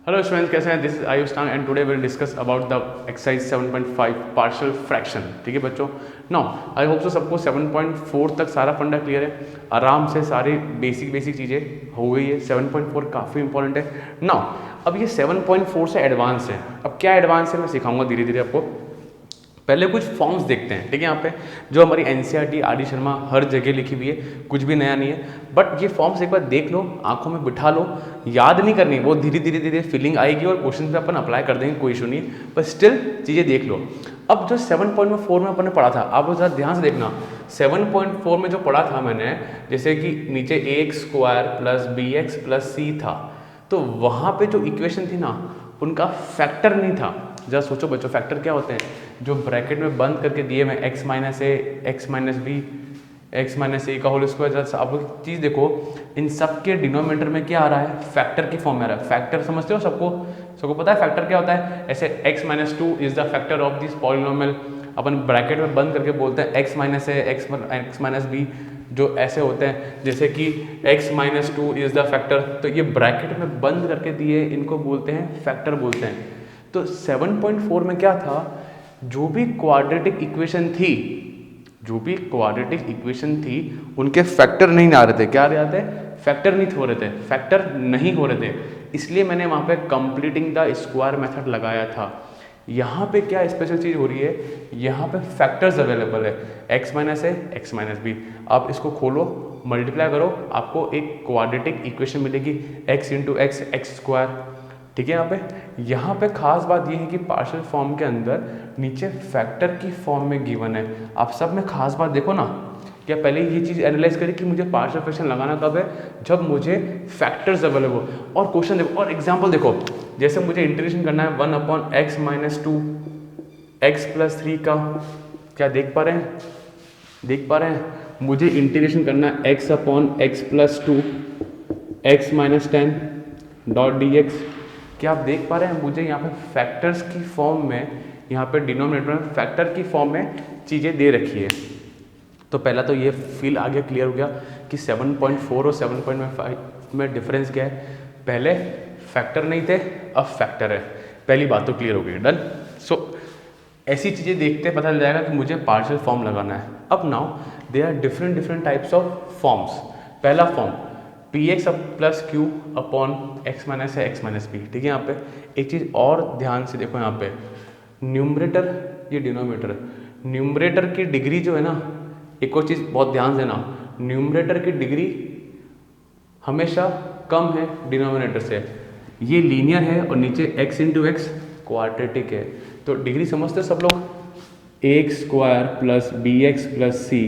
Hello students, कैसे हैं? This is Ayush टांग and today will discuss about the exercise 7.5 partial fraction. ठीक है बच्चों, नाउ आई होप सो सबको 7.4 तक सारा फंडा क्लियर है। आराम से सारी बेसिक चीज़ें हो गई है। 7.4 काफ़ी इंपॉर्टेंट है। नाउ अब ये 7.4 से एडवांस है। अब क्या एडवांस है मैं सिखाऊंगा धीरे धीरे आपको। पहले कुछ फॉर्म्स देखते हैं। ठीक है, यहाँ पे जो हमारी एनसीईआरटी आर डी शर्मा हर जगह लिखी हुई है, कुछ भी नया नहीं है। बट ये फॉर्म्स एक बार देख लो, आंखों में बिठा लो, याद नहीं करनी, वो धीरे धीरे फीलिंग आएगी और क्वेश्चन पे अपन अप्लाई कर देंगे, कोई इशू नहीं है। पर स्टिल चीज़ें देख लो। अब जो 7.4 में अपन ने पढ़ा था, आप ज़रा ध्यान से देखना। 7.4 में जो पढ़ा था मैंने, जैसे कि नीचे a x square plus b x plus c था, तो वहाँ पे जो इक्वेशन थी ना, उनका फैक्टर नहीं था। जरा सोचो बच्चों, फैक्टर क्या होते हैं? जो ब्रैकेट में बंद करके दिए मैं x minus a, x minus b, x minus a का होल स्क्वायर। जरा आप लोग चीज़ देखो, इन सब के डिनोमिनेटर में क्या आ रहा है? फैक्टर की फॉर्म में आ रहा है। फैक्टर समझते हो? सबको पता है फैक्टर क्या होता है? ऐसे x minus two is the factor of this polynomial. Upon bracket में बंद करके बोलते हैं x minus a, x minus B, जो ऐसे होते हैं जैसे कि x minus two is the factor. तो ये ब्रैकेट में बंद करके दिए, इनको बोलते हैं फैक्टर बोलते हैं। तो 7.4 में क्या था? जो भी क्वाड्रेटिक इक्वेशन थी, उनके फैक्टर नहीं आ रहे थे। क्या आ रहे थे? फैक्टर नहीं हो रहे थे। इसलिए मैंने वहाँ पे कंप्लीटिंग द स्क्वायर मेथड लगाया था। यहाँ पे क्या स्पेशल चीज़ हो रही है? यहाँ पे फैक्टर्स अवेलेबल है, x minus a, x minus B. आप इसको खोलो, मल्टीप्लाई करो, आपको एक क्वाड्रेटिक इक्वेशन मिलेगी, x into x, x square. ठीक है, यहाँ पे खास बात ये है कि पार्शियल फॉर्म के अंदर नीचे फैक्टर की फॉर्म में गिवन है। आप सब में खास बात देखो ना, क्या पहले ये चीज़ एनालाइज करें कि मुझे पार्शियल फ्रैक्शन लगाना कब है? जब मुझे फैक्टर्स अवेलेबल हो। और क्वेश्चन देखो और एग्जांपल देखो, जैसे मुझे इंटीग्रेशन करना है 1 upon x minus two x plus 3 का। क्या देख पा रहे हैं? मुझे इंटीग्रेशन करना है x upon x plus two x minus 10 dot d x. क्या आप देख पा रहे हैं? मुझे यहाँ पे फैक्टर्स की फॉर्म में, यहाँ पे डिनोमिनेटर में फैक्टर की फॉर्म में चीज़ें दे रखी है। तो पहला तो ये फील आगे क्लियर हो गया कि 7.4 और 7.5 में डिफरेंस क्या है। पहले फैक्टर नहीं थे, अब फैक्टर है। पहली बात तो क्लियर हो गई, डन। सो ऐसी चीज़ें देखते पता चल जाएगा कि मुझे पार्शियल फॉर्म लगाना है। अब now they are different types of forms. पहला form p x plus q upon x minus है, एक्स माइनस बी। ठीक है, यहाँ पे एक चीज़ और ध्यान से देखो, यहाँ पे न्यूमरेटर, ये डिनोमिनेटर। न्यूमरेटर की डिग्री जो है ना, एक और चीज़ बहुत ध्यान देना, न्यूमरेटर की डिग्री हमेशा कम है डिनोमिनेटर से। ये लीनियर है और नीचे x इंटू एक्स क्वाड्रेटिक है। तो डिग्री समझते सब लोग, x square plus b x plus c.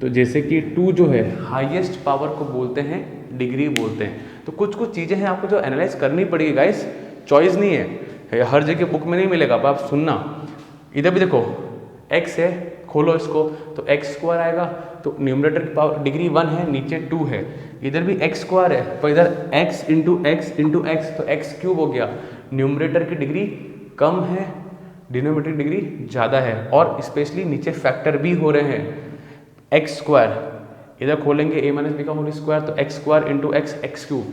तो जैसे कि 2 जो है हाईएस्ट पावर को बोलते हैं डिग्री बोलते हैं। तो कुछ चीज़ें हैं आपको जो एनालाइज करनी पड़ेगी गाइस, चॉइस नहीं है, हर जगह बुक में नहीं मिलेगा। अब आप सुनना, इधर भी देखो x है, खोलो इसको तो एक्स स्क्वायर आएगा। तो न्यूमरेटर की पावर डिग्री 1 है, नीचे 2 है। इधर भी एक्स स्क्वायर है, पर इधर x इंटू एक्स तो एक्स क्यूब हो गया। न्यूमरेटर की डिग्री कम है, डिनोमिनेटर की डिग्री ज़्यादा है। और स्पेशली नीचे फैक्टर भी हो रहे हैं। एक्स स्क्वायर इधर खोलेंगे a माइनस बी का होल स्क्वायर, तो x square into x, x cube.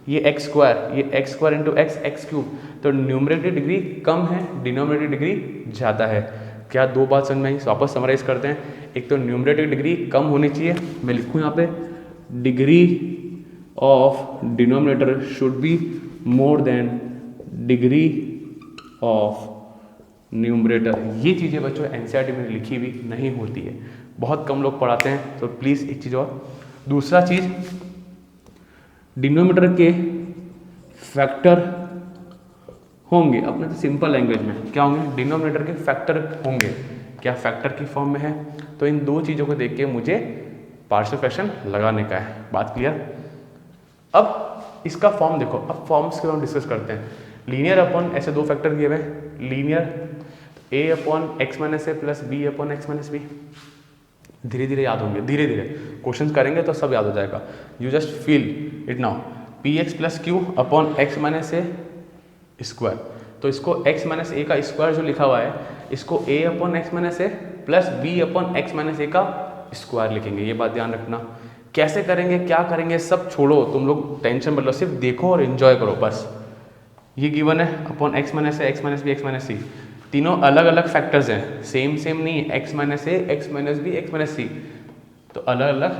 ये x square into x, x cube. तो न्यूमरेटर डिग्री कम है, डिनोमिनेटर डिग्री ज़्यादा है। क्या दो बात समझ में आई? वापस समराइज करते हैं। एक तो न्यूमरेटर डिग्री कम होनी चाहिए, मैं लिखूँ यहाँ पे degree of denominator should be more than degree of numerator. ये चीज़ें बच्चों एनसीईआरटी में लिखी हुई नहीं होती है, बहुत कम लोग पढ़ाते हैं। तो प्लीज़ एक चीज़ और, दूसरा चीज़, डिनोमिनेटर के फैक्टर होंगे अपने तो सिंपल लैंग्वेज में क्या होंगे? डिनोमिनेटर के फैक्टर होंगे। क्या फैक्टर की फॉर्म में है? तो इन दो चीज़ों को देख के मुझे पार्शियल फ्रैक्शन लगाने का है। बात क्लियर? अब इसका फॉर्म देखो। अब फॉर्म्स के हम डिस्कस करते हैं। लीनियर अपॉन, ऐसे दो फैक्टर दिए हुए, linear a upon x minus a plus b upon x minus b. धीरे धीरे याद होंगे, धीरे धीरे क्वेश्चन करेंगे तो सब याद हो जाएगा। You just feel it now. P x plus q upon x minus A square. तो इसको x माइनस ए का स्क्वायर जो लिखा हुआ है, इसको a upon x minus a plus b upon x minus a का स्क्वायर लिखेंगे। ये बात ध्यान रखना। कैसे करेंगे, क्या करेंगे, सब छोड़ो, तुम लोग टेंशन मत लो, सिर्फ देखो और एंजॉय करो बस। ये गिवन है upon x minus a, x minus b, x minus c, तीनों अलग अलग फैक्टर्स हैं, सेम सेम नहीं है, x minus a, x minus b, x minus c, तो अलग अलग,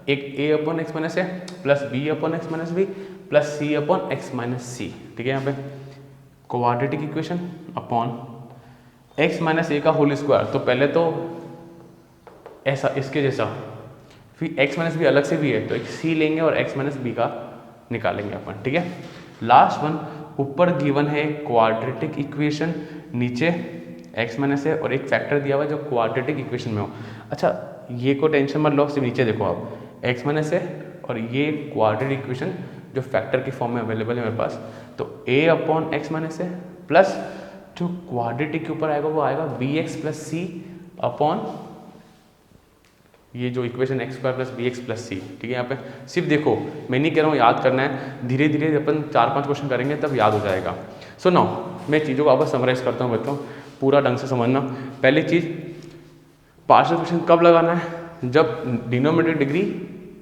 एक a upon x minus a plus b upon x minus b plus c upon x minus c, ठीक है। यहाँ पे quadratic equation upon x minus a का whole square, तो पहले तो ऐसा इसके जैसा, फिर एक्स माइनस बी अलग से भी है तो एक सी लेंगे और एक्स माइनस बी का निकालेंगे अपन, ठीक है। लास्ट वन, ऊपर गिवन है क्वाड्रेटिक इक्वेशन, नीचे एक्स माइनस है और एक फैक्टर दिया हुआ है जो क्वाड्रेटिक इक्वेशन में हो। अच्छा ये को टेंशन मत लो, सिर्फ नीचे देखो आप, एक्स माइनस है और ये क्वाड्रेटिक इक्वेशन जो फैक्टर की फॉर्म में अवेलेबल है मेरे पास, तो ए अपॉन एक्स माइनस है प्लस जो क्वाड्रेटिक के ऊपर आएगा वो आएगा b x plus c upon ये जो equation x square plus b x plus c, ठीक है। यहाँ पे सिर्फ देखो, मैं नहीं कह रहा हूँ याद करना है, धीरे धीरे अपन 4-5 क्वेश्चन करेंगे तब याद हो जाएगा। सो नाउ मैं चीज़ों को वापस समराइज करता हूँ बच्चों, पूरा ढंग से समझना। पहली चीज़, पार्शियल फ्रैक्शन कब लगाना है, जब डिनोमिनेटर डिग्री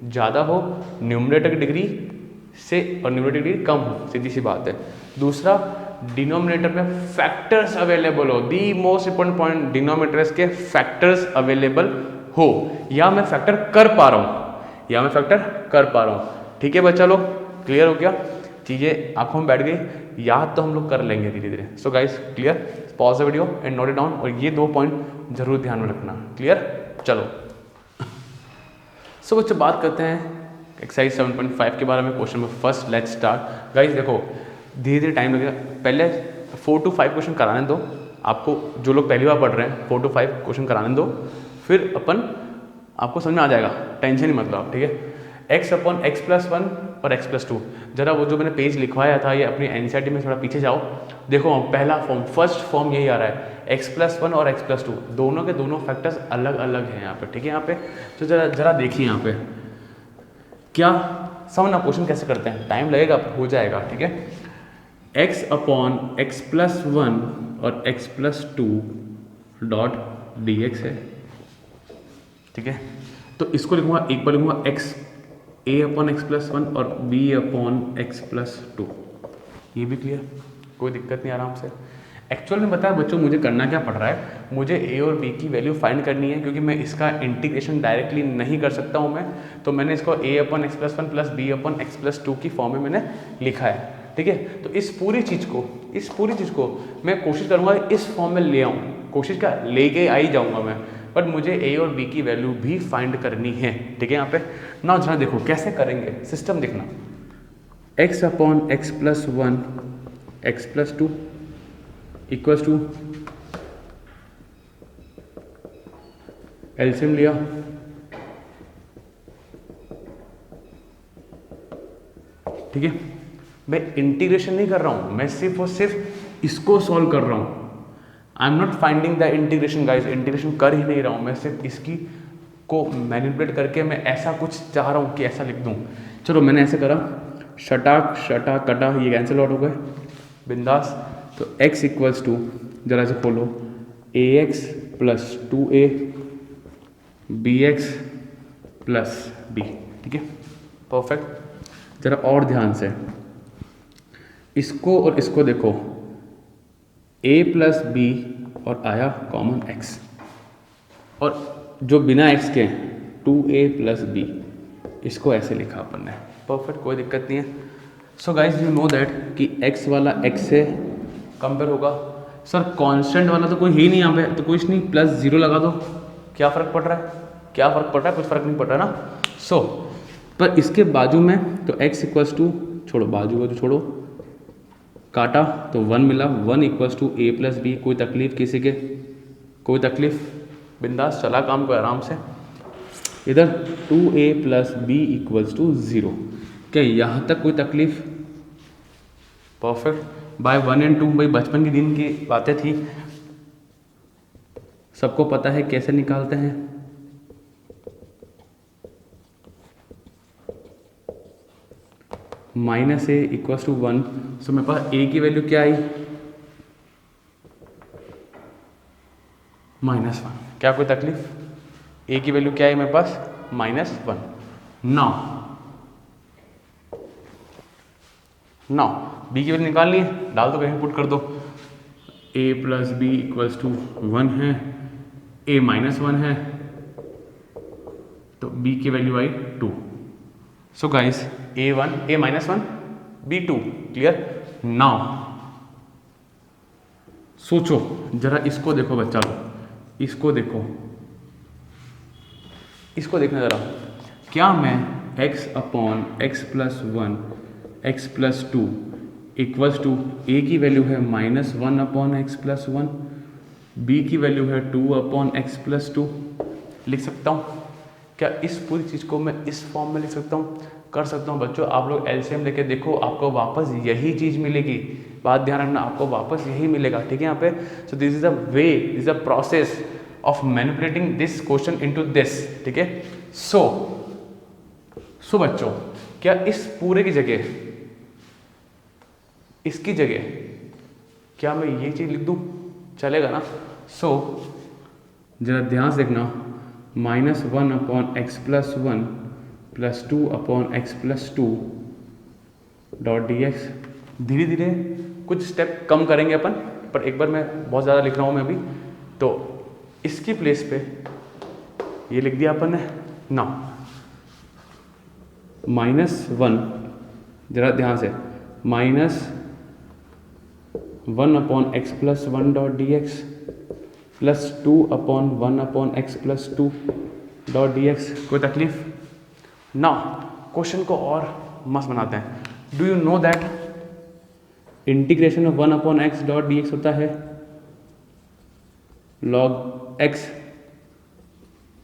ज़्यादा हो न्यूमरेटर डिग्री से और न्यूमरेटर डिग्री कम हो, सीधी सी बात है। दूसरा, डिनोमिनेटर में फैक्टर्स अवेलेबल हो, the most important point, denominators के फैक्टर्स अवेलेबल हो, या मैं फैक्टर कर पा रहा हूँ, या मैं फैक्टर कर पा रहा हूँ, ठीक है बच्चा लोग, क्लियर हो गया, चीज़ें आंखों में बैठ गई, याद तो हम लोग कर लेंगे धीरे धीरे। सो guys clear, pause the video and note it down, और ये 2 पॉइंट जरूर ध्यान में रखना, क्लियर। चलो सो बच्चों बात करते हैं एक्सरसाइज 7.5 के बारे में, क्वेश्चन में फर्स्ट, लेट्स स्टार्ट। गाइस देखो धीरे धीरे टाइम लगेगा, पहले 4 to 5 क्वेश्चन कराने दो आपको, जो लोग पहली बार पढ़ रहे हैं 4 to 5 क्वेश्चन कराने दो, फिर अपन आपको समझ में आ जाएगा, टेंशन ही मत लो, ठीक है। एक्स अपॉन एक्स प्लस 1 और एक्स प्लस 2, जरा वो जो मैंने पेज लिखवाया था ये अपनी एनसीईआरटी में थोड़ा पीछे जाओ, देखो पहला फॉर्म, फर्स्ट फॉर्म यही आ रहा है, एक्स प्लस 1 और एक्स प्लस 2, दोनों के दोनों फैक्टर्स अलग अलग हैं यहाँ पे, ठीक है। यहाँ पे तो जरा देखिए यहाँ पे क्या समझना, क्वेश्चन कैसे करते हैं, टाइम लगेगा हो जाएगा, ठीक है। एक्स अपॉन एक्स प्लस 1 और x plus 2 dot d x है, ठीक है। तो इसको लिखूंगा, एक बार लिखूंगा एक्स ए अपॉन एक्स प्लस 1 और बी अपॉन एक्स प्लस 2, ये भी क्लियर, कोई दिक्कत नहीं, आराम से। एक्चुअल में बताया बच्चों मुझे करना क्या पड़ रहा है, मुझे ए और बी की वैल्यू फाइंड करनी है, क्योंकि मैं इसका इंटीग्रेशन डायरेक्टली नहीं कर सकता हूँ मैं, तो मैंने इसको a upon x plus 1 plus b upon x plus 2 की फॉर्म में मैंने लिखा है, ठीक है। तो इस पूरी चीज़ को मैं कोशिश करूँगा इस फॉर्म में ले आऊँ, कोशिश क्या लेके आ ही जाऊँगा मैं, बट मुझे ए और बी की वैल्यू भी फाइंड करनी है, ठीक है। यहाँ पे ना जरा देखो कैसे करेंगे, सिस्टम देखना, x upon x plus 1 x plus 2 equals to LCM लिया, ठीक है। मैं इंटीग्रेशन नहीं कर रहा हूं, मैं सिर्फ और सिर्फ इसको सॉल्व कर रहा हूं, I am not finding the integration guys, integration कर ही नहीं रहा हूँ मैं, सिर्फ इसकी को मैनिपुलेट करके मैं ऐसा कुछ चाह रहा हूँ कि ऐसा लिख दूँ। चलो मैंने ऐसे करा, शटाक शटा कटा, ये कैंसिल आउट हो गए बिंदास। तो x इक्वल्स टू, जरा से खोलो, a x plus 2a b x plus b, ठीक है, परफेक्ट। जरा और ध्यान से इसको और इसको देखो, a प्लस बी और आया कॉमन x, और जो बिना x के 2a प्लस बी, इसको ऐसे लिखा अपन ने, परफेक्ट, कोई दिक्कत नहीं है। So guys you know that कि x वाला x से कंपेयर होगा, सर कांस्टेंट वाला तो कोई ही नहीं यहाँ पे, तो कुछ नहीं, प्लस 0 लगा दो, क्या फ़र्क पड़ रहा है, क्या फ़र्क पड़ रहा है, कुछ फ़र्क नहीं पड़ रहा ना। सो पर इसके बाजू में तो x इक्वल्स टू, छोड़ो बाजू को, तो छोड़ो, काटा तो 1 मिला, 1 equals to a plus b, कोई तकलीफ किसी के, कोई तकलीफ, बिंदास चला काम को आराम से। इधर 2a plus b equals to 0, क्या यहाँ तक कोई तकलीफ, परफेक्ट। बाय 1 and 2 भाई बचपन के दिन की बातें थी, सबको पता है कैसे निकालते हैं, माइनस ए इक्वल्स टू 1, सो मेरे पास ए की वैल्यू क्या आई, -1, क्या कोई तकलीफ, ए की वैल्यू क्या है मेरे पास, -1। नाउ बी की वैल्यू निकालनी है, डाल दो कहीं पुट कर दो, ए प्लस बी इक्वल्स टू 1 है, ए माइनस 1 है, तो बी की value I 2। So guys a1 a minus 1 b2 clear. Now सोचो जरा, इसको देखो बच्चा लोग, इसको देखो, इसको देखना जरा, क्या मैं x upon x plus 1 x plus 2 equals to a की वैल्यू है minus 1 upon x plus 1, b की वैल्यू है 2 अपॉन एक्स प्लस 2 लिख सकता हूँ? क्या इस पूरी चीज़ को मैं इस फॉर्म में लिख सकता हूँ? कर सकता हूँ बच्चों। आप लोग एलसीएम लेके देखो, आपको वापस यही चीज़ मिलेगी। बात ध्यान रखना, आपको वापस यही मिलेगा, ठीक है यहाँ पे। सो this is a way, this is a process of manipulating this question into this, ठीक है। सो बच्चों, क्या इस पूरे की जगह, इसकी जगह क्या मैं ये चीज़ लिख दूँ? चलेगा ना? सो जरा ध्यान से देखना, minus 1 upon x plus 1 plus 2 upon x plus 2 dot d x. धीरे धीरे कुछ स्टेप कम करेंगे अपन, पर एक बार मैं बहुत ज़्यादा लिख रहा हूँ मैं अभी, तो इसकी प्लेस पे ये लिख दिया अपन ने ना, माइनस 1, जरा ध्यान से, minus 1 upon x plus 1 dot d x plus 2 upon 1 upon x plus 2 dot d x. कोई तकलीफ ना? क्वेश्चन को और मस्त बनाते हैं। Do you know that integration of 1 upon x dot d x होता है लॉग एक्स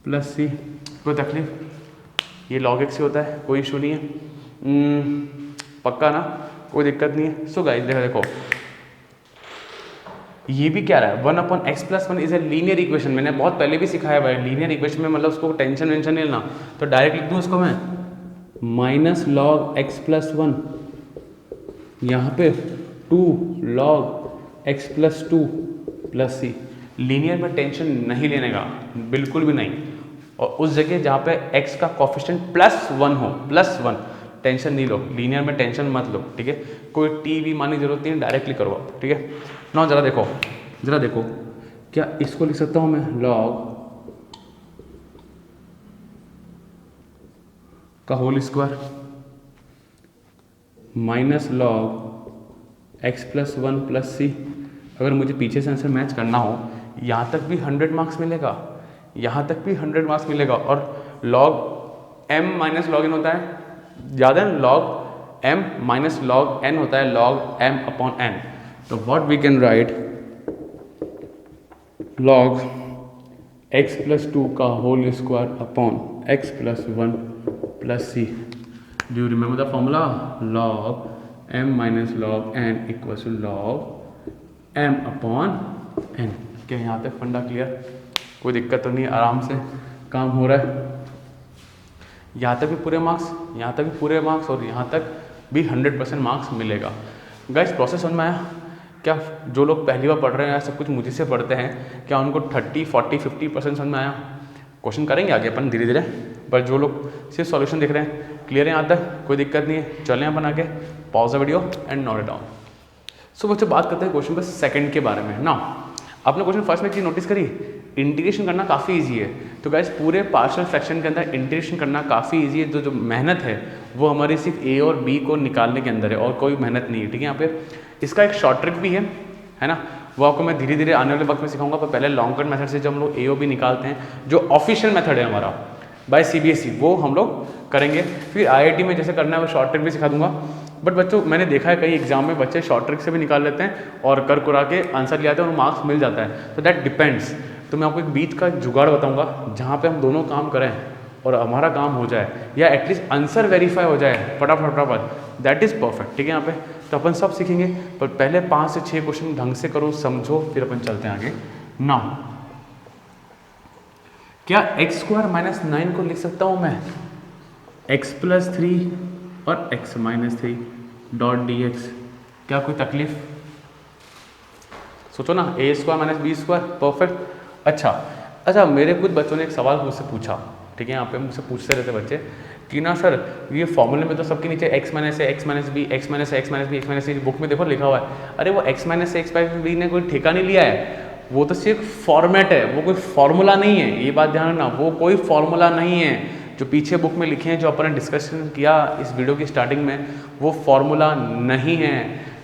प्लस सी। कोई तकलीफ? ये लॉग एक्स ही होता है, कोई इशू नहीं है। पक्का ना? कोई दिक्कत नहीं है। सो गाइस देखो देखो, ये भी क्या रहा है, 1 upon x plus 1 is a linear equation. मैंने बहुत पहले भी सिखाया हुआ है, लीनियर इक्वेशन में मतलब उसको टेंशन वेंशन नहीं लेना। तो डायरेक्ट लिख दूँ उसको मैं, माइनस लॉग एक्स प्लस 1, यहाँ पे 2 लॉग एक्स प्लस 2 प्लस सी। लीनियर में टेंशन नहीं लेने का, बिल्कुल भी नहीं। और उस जगह जहाँ पे x का कोफिशिएंट प्लस 1 हो, प्लस 1, टेंशन नहीं लो। लीनियर में टेंशन मत लो, ठीक है। कोई टी भी मानने की जरूरत नहीं, डायरेक्टली करो आप, ठीक है ना। जरा देखो, जरा देखो, क्या इसको लिख सकता हूँ मैं लॉग का whole square minus log x plus 1 plus c. अगर मुझे पीछे से आंसर मैच करना हो, यहाँ तक भी 100 मार्क्स मिलेगा, यहाँ तक भी 100 मार्क्स मिलेगा। और log m minus log n होता है, ज़्यादा log m minus log n होता है लॉग m अपॉन n। तो what we can write, log x plus 2 का whole square upon x plus 1 plus C. Do you remember the formula? Log m minus log n equals to log m upon n। क्या यहाँ तक फंडा clear? कोई दिक्कत तो नहीं, आराम से काम हो रहा है। यहाँ तक भी पूरे मार्क्स, यहाँ तक भी पूरे मार्क्स, और यहाँ तक भी 100% मार्क्स मिलेगा। गाइस प्रोसेस समझ में आया? क्या जो लोग पहली बार पढ़ रहे हैं, सब कुछ मुझे से पढ़ते हैं, क्या उनको 30, 40, 50% समझ में आया? क्वेश्चन करेंगे आगे अपन धीरे धीरे, पर जो लोग सिर्फ सॉल्यूशन देख रहे हैं, क्लियर है यहाँ तक? कोई दिक्कत नहीं है। चलें अपन आगे, pause the video and note it down. So बच्चों बात करते हैं क्वेश्चन पर सेकंड के बारे में ना। आपने क्वेश्चन फर्स्ट में एक चीज़ नोटिस करी, इंटीग्रेशन करना काफ़ी इजी है। तो गाइस पूरे पार्शियल फ्रैक्शन के अंदर इंटीग्रेशन करना काफ़ी इजी है। जो मेहनत है वो हमारी सिर्फ ए और बी को निकालने के अंदर है, और कोई मेहनत नहीं है, ठीक है। यहाँ पे इसका एक शॉर्ट ट्रिक भी है ना, वो आपको मैं धीरे धीरे आने वाले वक्त में सिखाऊंगा। पर पहले लॉन्ग कट मेथड से जब हम लोग ए और बी निकालते हैं, जो ऑफिशियल मेथड है हमारा बाय सीबीएसई, वो हम लोग करेंगे। फिर आईआईटी में जैसे करना है वो शॉर्ट ट्रिक भी सिखा दूंगा। बट बच्चों मैंने देखा है कई एग्जाम में बच्चे शॉर्ट ट्रिक से भी निकाल लेते हैं और कर कुरा के आंसर ले आते हैं और मार्क्स मिल जाता है। तो दैट डिपेंड्स। तो मैं आपको एक बीच का जुगाड़ बताऊंगा जहाँ पे हम दोनों काम करें और हमारा काम हो जाए, या एटलीस्ट आंसर वेरीफाई हो जाए फटाफट फटाफट। दैट इज़ परफेक्ट, ठीक है। यहाँ पे तो अपन सब सीखेंगे, पर पहले 5 से 6 क्वेश्चन ढंग से करो, समझो, फिर अपन चलते हैं आगे ना। क्या एक्स स्क्वायर माइनस 9 को लिख सकता हूँ मैं एक्स प्लस 3 और x minus 3 dot d x? क्या कोई तकलीफ? सोचो ना, a square minus b square, perfect. अच्छा, मेरे कुछ बच्चों ने एक सवाल मुझसे पूछा ठीक है। यहाँ पे मुझसे पूछते रहते बच्चे कि ना सर ये फॉर्मूले में तो सबके नीचे x minus a, x minus b, x minus a, x minus b, x minus c book में देखो लिखा हुआ है। अरे वो x minus a, x minus b ने कोई ठेका नहीं लिया है, वो तो सिर्फ फॉर्मेट है, वो कोई फॉर्मूला नहीं है। ये बात ध्यान रखना, वो कोई फॉर्मूला नहीं है। जो पीछे बुक में लिखे हैं, जो अपन ने डिस्कशन किया इस वीडियो की स्टार्टिंग में, वो फॉर्मूला नहीं है।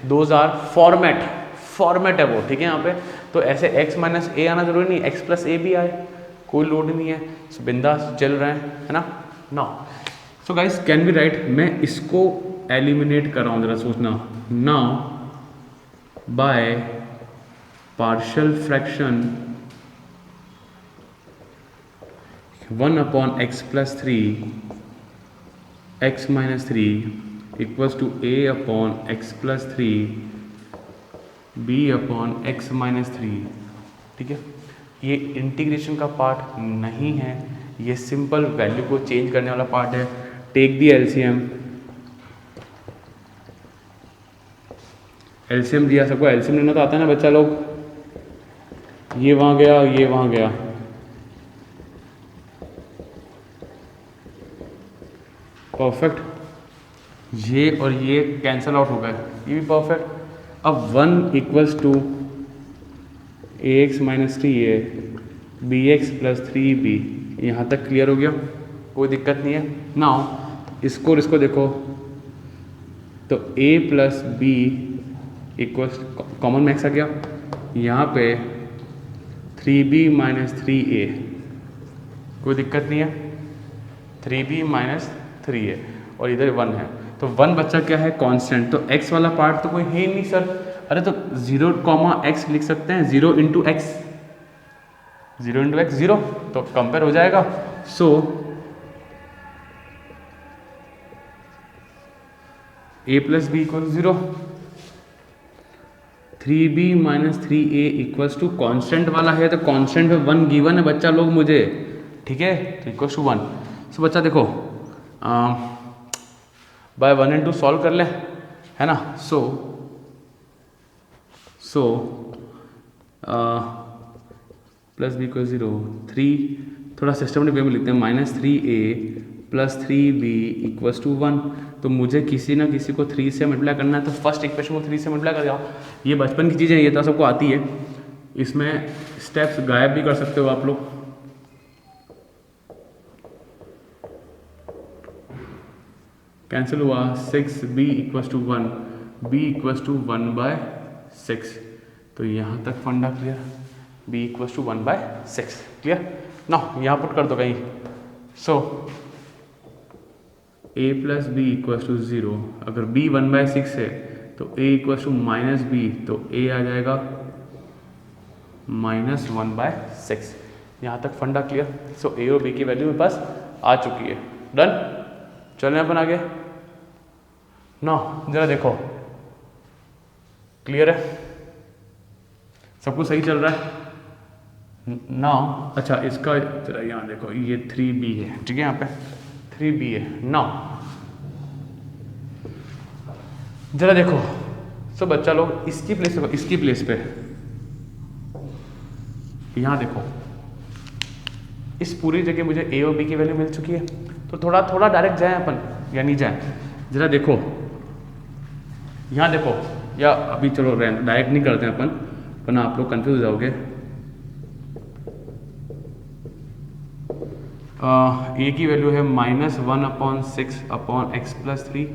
दोज आर फॉर्मेट है वो, ठीक है। यहाँ पे तो ऐसे x माइनस ए आना जरूरी नहीं, x प्लस ए भी आए, कोई लोड नहीं है, बिंदास चल रहे हैं, है ना। Now so guys can be right, मैं इसको एलिमिनेट कर रहा हूँ, जरा सोचना। Now by partial fraction 1 upon x plus 3 x minus 3 equals to a upon x plus 3 b upon x minus 3, ठीक है। ये इंटीग्रेशन का पार्ट नहीं है, ये सिंपल वैल्यू को चेंज करने वाला पार्ट है। टेक दी एलसीएम, एलसीएम दिया सबको, एलसीएम लेना तो आता है ना बच्चा लोग। ये वहाँ गया, ये वहाँ गया, परफेक्ट। ये और ये कैंसल आउट हो गए, ये भी परफेक्ट। अब 1 equals to a x minus 3a b x plus 3b, यहाँ तक क्लियर हो गया, कोई दिक्कत नहीं है। नाउ इसको और इसको देखो, तो a plus b equals common में x आ गया, यहाँ पे 3b माइनस 3a, कोई दिक्कत नहीं है, 3b माइनस 3a, और इधर 1 है, तो 1 बच्चा क्या है, कांस्टेंट। तो x वाला पार्ट तो कोई है ही नहीं सर। अरे तो 0, x लिख सकते हैं, 0 इंटू एक्स, 0 इंटू एक्स 0, तो कंपेयर हो जाएगा। So a plus b equal 0, 3b minus 3a equals to constant वाला है, तो कॉन्स्टेंट में 1 गिवन है बच्चा लोग मुझे, ठीक है, तो इक्वल्स टू 1। सो बच्चा देखो बाय 1 and 2 सॉल्व कर ले, है ना। सो प्लस बी इक्वल 0, 3 थोड़ा सिस्टमेटिक वे में लिखते हैं, minus 3a plus 3b equals to 1। तो मुझे किसी ना किसी को 3 से मल्टीप्लाई करना है, तो फर्स्ट इक्वेशन को 3 से मल्टीप्लाई कर जाओ। ये बचपन की चीज़ें, ये तो सबको आती है, इसमें स्टेप्स गायब भी कर सकते हो आप लोग। कैंसिल हुआ, 6b equals to 1, b equals to 1/6, तो यहाँ तक फंडा clear, b equals to 1/6 clear. ना यहाँ पुट कर दो कहीं। So a plus b equals to 0, अगर b 1/6 है तो a equals to minus b, तो a आ जाएगा माइनस 1/6, यहाँ तक फंडा क्लियर। सो a और b की वैल्यू मेरे पास आ चुकी है, डन। चलें अपन आगे ना, जरा देखो क्लियर है, सब कुछ सही चल रहा है ना। अच्छा इसका जरा यहाँ देखो, ये 3b है, ठीक है, यहाँ पे 3b है ना। जरा देखो, सो बच्चा लोग इसकी प्लेस पे, इसकी प्लेस पे यहाँ देखो, इस पूरी जगह मुझे a और b की वैल्यू मिल चुकी है, तो थोड़ा थोड़ा डायरेक्ट जाए अपन या नहीं जाए। जरा देखो यहाँ देखो, या अभी चलो डायरेक्ट नहीं करते हैं अपन, वरना आप लोग कंफ्यूज हो जाओगे। a की वैल्यू है -1/6 अपॉन x प्लस 3,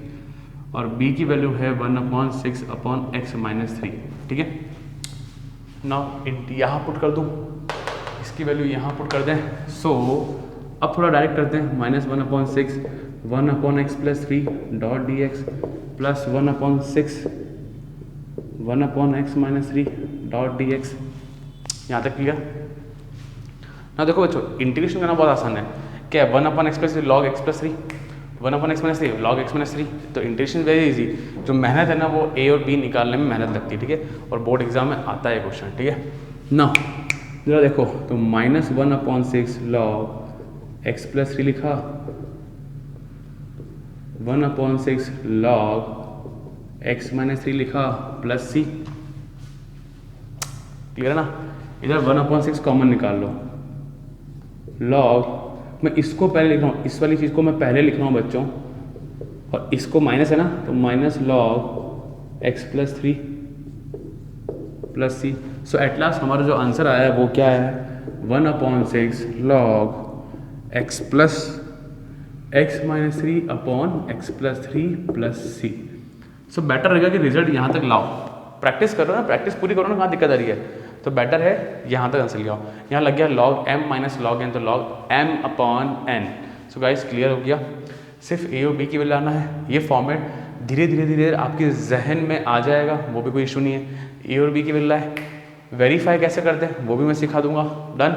और b की वैल्यू है 1/6 अपॉन x माइनस 3, ठीक है ना। यहाँ पुट कर दूँ, इसकी वैल्यू यहाँ पुट कर दें। सो अब थोड़ा डायरेक्ट करते हैं, -1/6 1/x plus 3 dot d x plus 1/6 1/x minus 3 dot d x, यहाँ तक क्लियर ना। देखो बच्चों इंटीग्रेशन करना बहुत आसान है, क्या है 1/x plus 3 log x plus 3, 1/x minus 3 log x minus 3, तो इंटीग्रेशन वेरी इजी। जो मेहनत है ना वो a और b निकालने में मेहनत लगती है, ठीक है, और बोर्ड एग्जाम में आता है क्वेश्चन, ठीक है ना। जरा देखो, तो -1/6 लॉग x प्लस 3 लिखा, 1/6 लॉग x माइनस 3 लिखा, प्लस c, क्लियर है ना। इधर 1/6 कॉमन निकाल लो, लॉग मैं इसको पहले लिख रहा हूँ, इस वाली चीज़ को मैं पहले लिख रहा हूँ बच्चों, और इसको माइनस है ना, तो minus log x plus 3 plus c. So at last हमारा जो आंसर आया है वो क्या है, 1/6 log x plus x minus 3 upon x plus 3 plus c. So better रहेगा कि रिजल्ट यहाँ तक लाओ, प्रैक्टिस करो ना, प्रैक्टिस पूरी करो ना, कहाँ दिक्कत आ रही है, तो बेटर है यहाँ तक आंसर लिया। यहाँ लग गया log m minus log n, तो log m upon n. So guys clear हो गया, सिर्फ ए और बी की वैल्यू लाना है। ये फॉर्मेट धीरे धीरे आपके जहन में आ जाएगा, वो भी कोई इशू नहीं है। ए और बी की वैल्यू है, वेरीफाई कैसे करते हैं वो भी मैं सिखा दूंगा। डन।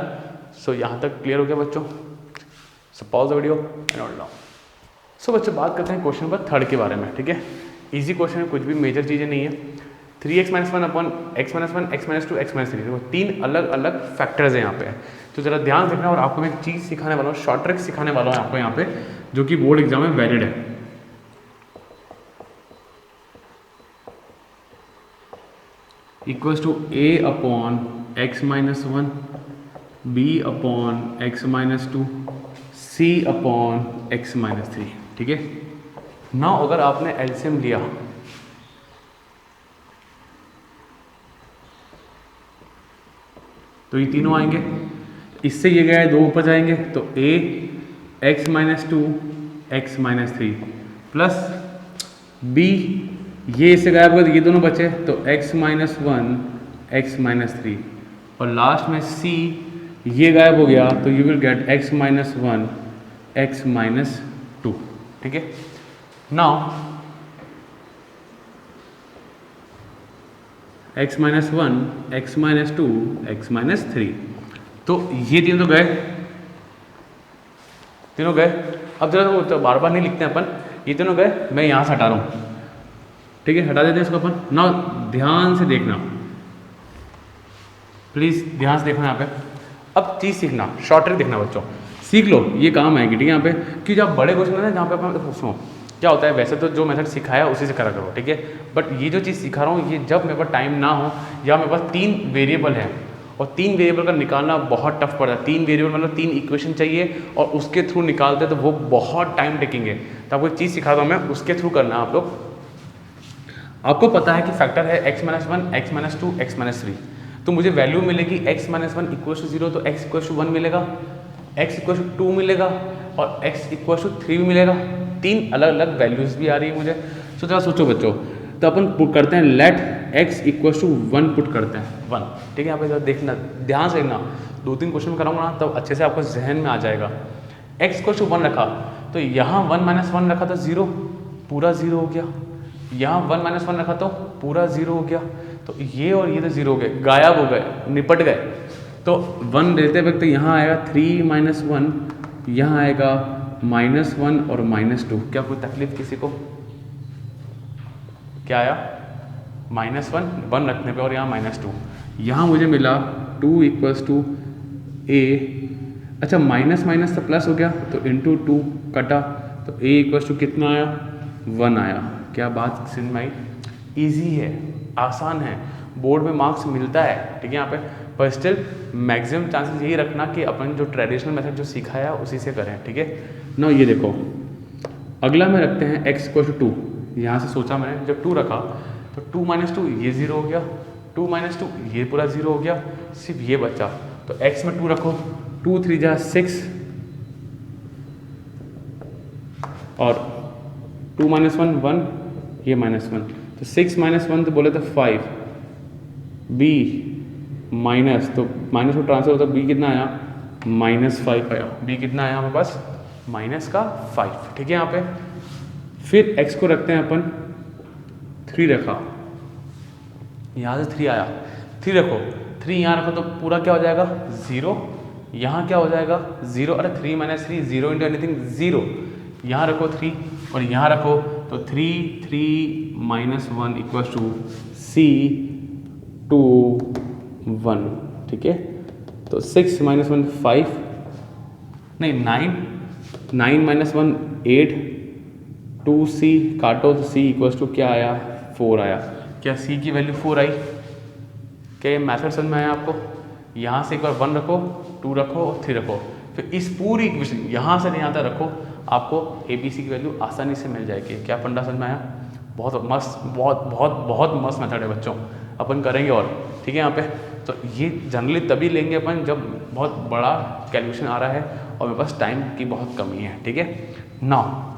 सो यहाँ तक क्लियर हो गया बच्चों। So pause the video and note down. So बच्चों बात करते हैं क्वेश्चन नंबर 3 के बारे में, ठीक है। इजी क्वेश्चन है, कुछ भी मेजर चीज़ें नहीं है। 3x-1 upon x-1 x-2 x-3, देखो 3 अलग अलग फैक्टर्स हैं यहाँ पे, तो ज़रा ध्यान रखना। और आपको मैं एक चीज़ सिखाने वाला हूँ, शॉर्ट ट्रिक सिखाने वाला हूँ आपको यहाँ पे, जो कि बोर्ड एग्जाम में वैलिड है। Equals to a upon x-1 b upon x-2 c upon x-3, ठीक है ना। अगर आपने एलसीएम लिया तो ये तीनों आएंगे, इससे ये गया है 2 ऊपर जाएंगे, तो a x-2 x-3 plus b, ये इससे गायब होगा तो ये दोनों बचे, तो x-1 x-3, और लास्ट में c ये गायब हो गया, तो you will get x-1 x-2, ठीक है। नाउ x-1 x-2 x-3, तो ये तीनों तो गए, तीनों गए। अब जरा वो तो बार बार नहीं लिखते हैं अपन, ये तीनों गए, मैं यहाँ से हटा रहा हूँ, ठीक है, हटा देते हैं इसको अपन। ना ध्यान से देखना, प्लीज़ ध्यान से देखना यहाँ पे। अब चीज़ सीखना, शॉर्ट ट्रिक देखना बच्चों, सीख लो, ये काम आएगी, ठीक है। यहाँ पे कि जब बड़े क्वेश्चन है ना, जहाँ पे अपन पूछूँ क्या होता है, वैसे तो जो मेथड सिखाया उसी से करा करो, ठीक है। बट ये जो चीज़ सिखा रहा हूँ, ये जब मेरे पास टाइम ना हो या मेरे पास 3 वेरिएबल है, और 3 वेरिएबल का निकालना बहुत टफ पड़ता है। 3 वेरिएबल मतलब 3 इक्वेशन चाहिए, और उसके थ्रू निकालते हैं तो वो बहुत टाइम टेकिंग है। तो आपको एक चीज़ सिखाता हूँ मैं, उसके थ्रू करना आप लोग। आपको पता है कि फैक्टर है x-1 x-2 x-3, तो मुझे वैल्यू मिलेगी x-1 = 0, तो x = 1 मिलेगा, x = 2 मिलेगा, और x = 3 भी मिलेगा। 3 अलग अलग वैल्यूज़ भी आ रही है मुझे। तो जरा सोचो बच्चों, तो अपन पुट करते हैं लेट x = 1 पुट करते हैं, 1, ठीक है। यहाँ पे जरा देखना, ध्यान से देखना, 2-3 क्वेश्चन कराऊंगा ना, तब अच्छे से आपको जहन में आ जाएगा। x = 1 रखा, तो यहाँ 1 - 1 रखा तो 0, पूरा 0 हो गया। यहाँ 1 - 1 रखा तो पूरा 0 हो गया। तो ये और ये तो 0 हो गए, गायब हो गए, निपट गए। तो 1 लेते वक्त यहाँ आएगा 3 - 1, यहाँ आएगा -1 और -2। क्या कोई तकलीफ किसी को? क्या आया? -1 1 रखने पे, और यहाँ -2। यहाँ मुझे मिला 2 = a, अच्छा माइनस माइनस तो प्लस हो गया, तो इंटू 2 कटा, तो a = कितना आया? 1 आया। क्या बात समझ में आई? ईजी है, आसान है, बोर्ड में मार्क्स मिलता है, ठीक है। यहाँ पे पर स्टिल मैक्सिमम चांसेस यही रखना कि अपन जो ट्रेडिशनल मेथड जो सीखा है उसी से करें, ठीक है ना। ये देखो, अगला में रखते हैं x = 2। यहाँ से सोचा मैंने, जब 2 रखा तो 2 - 2 ये 0 हो गया, 2 - 2 ये पूरा 0 हो गया, सिर्फ ये बचा। तो x में 2 रखो, 2 3 जा 6, और 2 - 1 1, ये -1, तो 6 - 1 तो बोले तो 5, b माइनस, तो माइनस को ट्रांसफर होता, b कितना आया? -5 आया। b कितना आया हमारे पास? -5, ठीक है। यहाँ पे फिर x को रखते हैं अपन, 3 रखा, यहाँ से 3 आया, 3 रखो, 3 यहाँ रखो तो पूरा क्या हो जाएगा? 0। यहाँ क्या हो जाएगा? 0। अरे 3 - 3 0 × एनीथिंग 0। यहाँ रखो 3, और यहाँ रखो, तो 3 3 - 1 = c 2 1, ठीक है। तो 6 - 1 5, नहीं 9 9 - 1 8, 2c काटो तो c = क्या आया? 4 आया। क्या c की वैल्यू 4 आई? क्या ये मैथड समझ में आया आपको? यहाँ से एक बार 1 रखो, 2 रखो और 3 रखो, फिर इस पूरी इक्वेशन यहाँ से यहाँ तक रखो, आपको ABC की वैल्यू आसानी से मिल जाएगी। क्या फंडा समझ में आया? बहुत मस्त, बहुत बहुत बहुत मस्त मेथड है बच्चों, अपन करेंगे और ठीक है यहाँ पे। तो ये जनरली तभी लेंगे अपन जब बहुत बड़ा कैलकुलेशन आ रहा है और मेरे पास टाइम की बहुत कमी है, ठीक है ना।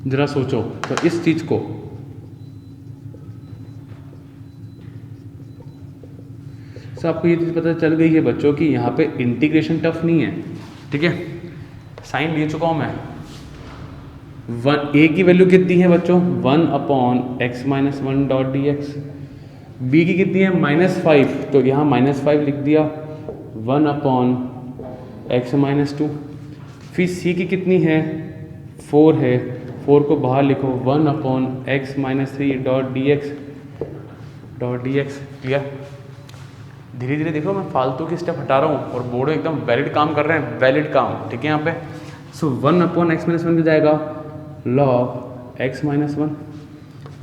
जरा सोचो तो इस चीज को आपको ये चीज़ पता चल गई है बच्चों कि यहाँ पे इंटीग्रेशन टफ नहीं है, ठीक है। साइन ले चुका हूँ मैं। a की वैल्यू कितनी है बच्चों? 1/x-1 dot dx। b की कितनी है? -5, तो यहाँ -5 लिख दिया, 1/x-2। फिर c की कितनी है? 4 है, 4 को बाहर लिखो, 1/x-3 डॉट dx। क्लियर? धीरे धीरे देखो मैं फालतू की स्टेप हटा रहा हूँ और बोर्ड एकदम वैलिड काम कर रहे हैं, वैलिड काम, ठीक है यहाँ पे। सो 1/x-1 हो जाएगा log x-1,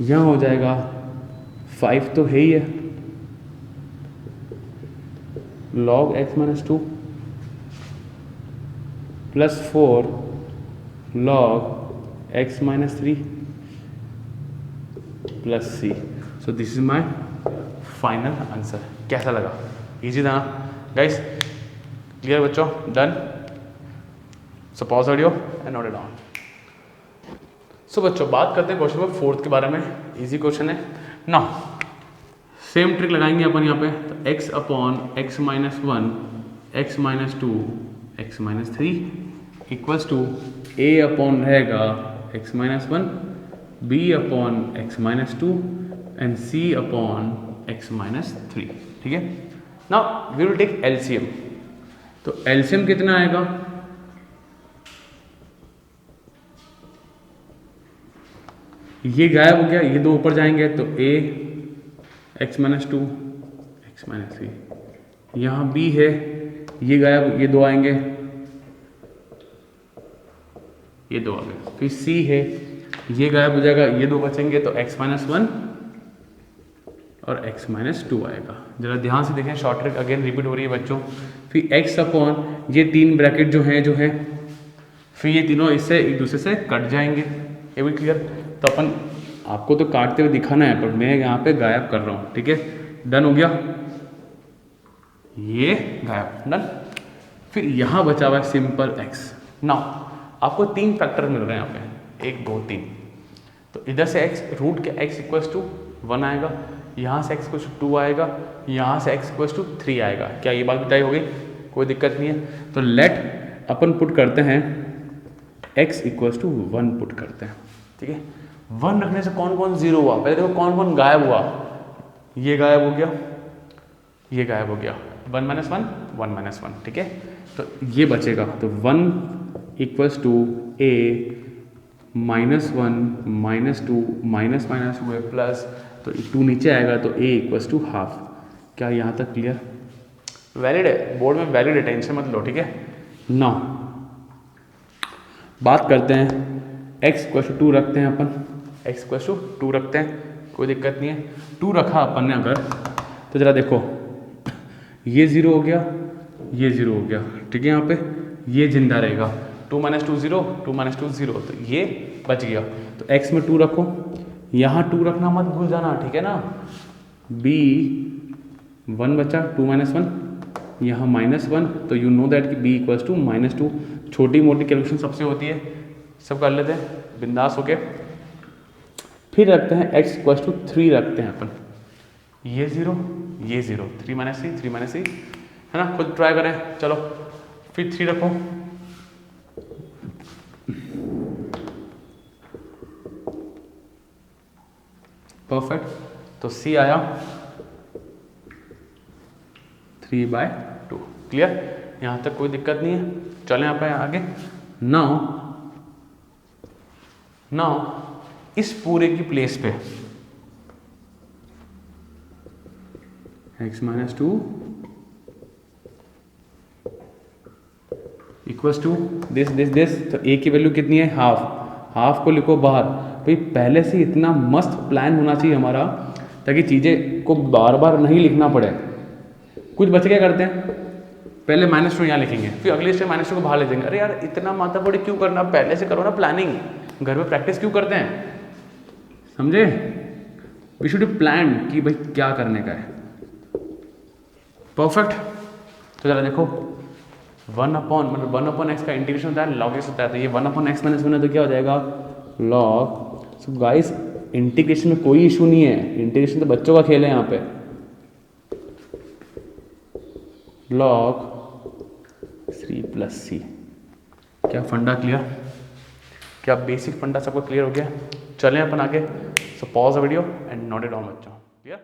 यहाँ हो जाएगा 5 तो है ही है, log x-2 plus 4 log x-3 plus c। So this is my final answer. कैसा लगा? इजी था ना गाइस? क्लियर बच्चों? Done? So pause video and note it down. So बच्चों बात करते हैं क्वेश्चन नंबर 4 के बारे में। इजी क्वेश्चन है ना। सेम ट्रिक लगाएंगे अपन यहाँ पे। तो x/x-1 x-2 x-3 equals to a upon रहेगा x-1 b/x-2 and c upon x-3, ठीक है ना। We will take LCM. तो एलसीएम कितना आएगा? ये गायब हो गया, ये दो ऊपर जाएंगे तो a x-2 x-3, यहाँ b है, ये गायब, ये दो आएंगे, ये दो आ गए। फिर c है, ये गायब हो जाएगा, ये दो बचेंगे तो x-1 और x-2 आएगा। जरा ध्यान से देखें, शॉर्ट ट्रिक अगेन रिपीट हो रही है बच्चों। फिर x अपॉन ये तीन ब्रैकेट जो है फिर ये तीनों इससे एक दूसरे से कट जाएंगे। ये भी क्लियर? तो अपन आपको तो काटते हुए दिखाना है पर मैं यहाँ पे गायब कर रहा हूँ, ठीक है। डन हो गया, ये गायब, डन। फिर यहाँ बचा हुआ है सिंपल x। नाउ आपको 3 फैक्टर मिल रहे हैं यहाँ पे, 1 2 3। तो इधर से x रूट के x इक्वल्स टू 1 आएगा, यहाँ से x इक्वल्स टू 2 आएगा, यहाँ से x इक्वल्स टू 3 आएगा। क्या ये बात बताई होगी? कोई दिक्कत नहीं है। तो लेट अपन पुट करते हैं x इक्वल्स टू 1 पुट करते हैं, ठीक है। 1 रखने से कौन कौन 0 हुआ? पहले देखो कौन कौन गायब हुआ। ये गायब हो गया, ये गायब हो गया, 1 - 1 1 - 1, ठीक है। तो ये बचेगा, तो 1 इक्वल्स टू a -1 -2 -2 है प्लस, तो 2 नीचे आएगा तो a इक्वल्स टू हाफ। क्या यहाँ तक क्लियर? वैलिड है, बोर्ड में वैलिड है, टेंशन मत लो, ठीक है। नाउ बात करते हैं x इक्वल्स टू 2 रखते हैं अपन, x इक्वल्स टू 2 रखते हैं, कोई दिक्कत नहीं है। 2 रखा अपन ने अगर, तो जरा देखो ये 0 हो गया, ये 0 हो गया, ठीक है। यहाँ पे ये जिंदा रहेगा, 2 - 2 0 2 - 2 0, तो ये बच गया। तो x में 2 रखो, यहाँ 2 रखना मत भूल जाना, ठीक है ना। b 1 बचा, 2 - 1, यहाँ -1, तो यू नो दैट कि b इक्वल्स टू -2। छोटी मोटी कैलकुलेशन सबसे होती है, सब कर लेते हैं बिंदास होके। फिर रखते हैं x इक्वल्स टू 3 रखते हैं अपन, ये 0 ये 0, 3 - 3 3 - 3 है ना। खुद ट्राई करें, चलो फिर 3 रखो, परफेक्ट। तो c आया 3/2, क्लियर? यहाँ तक कोई दिक्कत नहीं है। चलें यहाँ पे आगे। नाउ इस पूरे की प्लेस पे x-2 इक्वल्स टू दिस। तो a की वैल्यू कितनी है? हाफ को लिखो बाहर। भाई पहले से इतना मस्त प्लान होना चाहिए हमारा, ताकि चीज़ें को बार बार नहीं लिखना पड़े। कुछ बच्चे क्या करते हैं, पहले -2 यहाँ लिखेंगे, फिर अगले स्टेप -2 को बाहर ले जाएंगे। अरे यार इतना माथा पड़ी क्यों करना, पहले से करो ना प्लानिंग, घर में प्रैक्टिस क्यों करते हैं, समझे? वी शुड प्लान कि भाई क्या करने का है। परफेक्ट। तो चलो देखो 1/x का इंटीग्रेशन होता है log x होता है, तो ये 1/x - 1 है तो क्या हो जाएगा log। सो गाइस इंटीग्रेशन में कोई इशू नहीं है, इंटीग्रेशन तो बच्चों का खेल है यहाँ पे। log 3 + c। क्या फंडा क्लियर, क्या बेसिक फंडा सबको क्लियर हो गया? चलें अपन आगे। सो pause the video and note it down बच्चों, क्लियर।